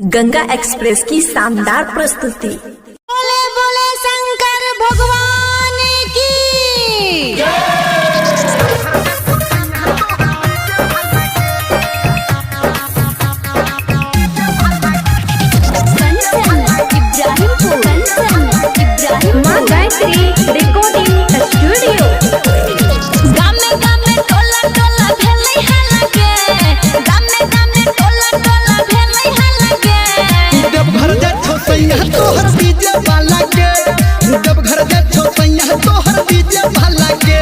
Ganga express की शानदार प्रस्तुति। बोले बोले शंकर भगवान की माँ गायत्री रिकॉर्डिंग स्टूडियो। गामे गामे टोला टोला भेलै है लगे, गामे गामे टोला टोला भेलै है लगे। जब घर जा छो सैया तोहर डीजे वाला के, जब घर जा छो सैया तोहर डीजे वाला के।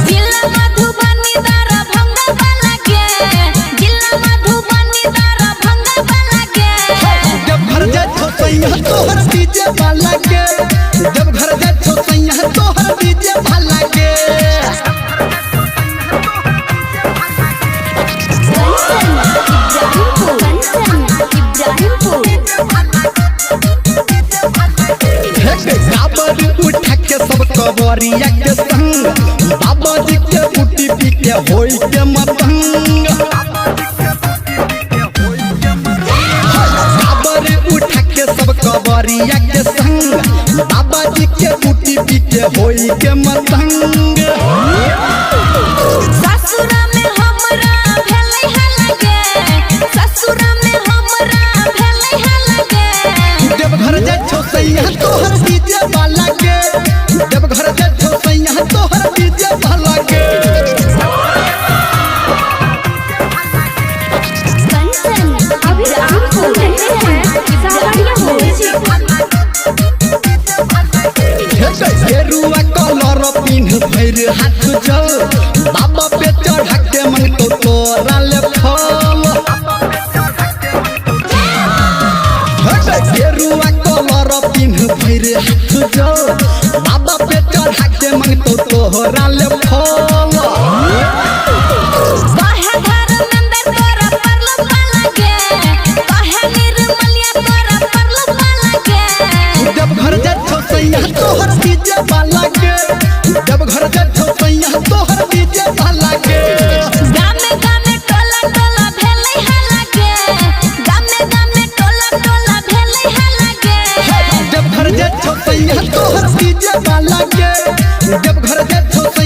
जिला मधुबनी दारा भंगा वाला के, जिला मधुबनी दारा भंगा वाला के। जब घर जा छो सैया तोहर डीजे वाला के, जब घर जा छो सैया तोहर डीजे वाला के। काबर उठा के सब कवरिया के संग, बाबा जी के बूटी पी के होई के मतंग। काबर उठा के सब कवरिया के संग, बाबा जी के बूटी पी के होई के मतंग। ससुरा में हमरा भेलै है लगे, ससुरा में हमरा भेलै है लगे। जब घर जा छो सैया तोहर डीजे वाला के, जब घर जा छो सैया तोहर डीजे वाला के। अभी आप सुन रहे हैं सावरिया गेरुआ कलर पिन्ह भैर हाथ जल, बाबा पे चढ़ा के मंगतो तोरा ले फल। गेरुआ कलर पिन्ह भैर हाथ जल, बाबा पे चढ़ा के मंगतो तोरा ले फल। काहे धर्मेंद्र तोरा परलो लगे, काहे निर्मलिया तोरा परलो लगे। जब घर जा छो सैया तोहर डीजे वाला के, जब घर जा छो सैया तोहर डीजे वाला के। गामे गामे टोला टोला भेलै है लगे, गामे गामे टोला टोला भेलै है लगे। जब घर जा छो सैया तोहर डीजे वाला के, जब घर जा छो सैया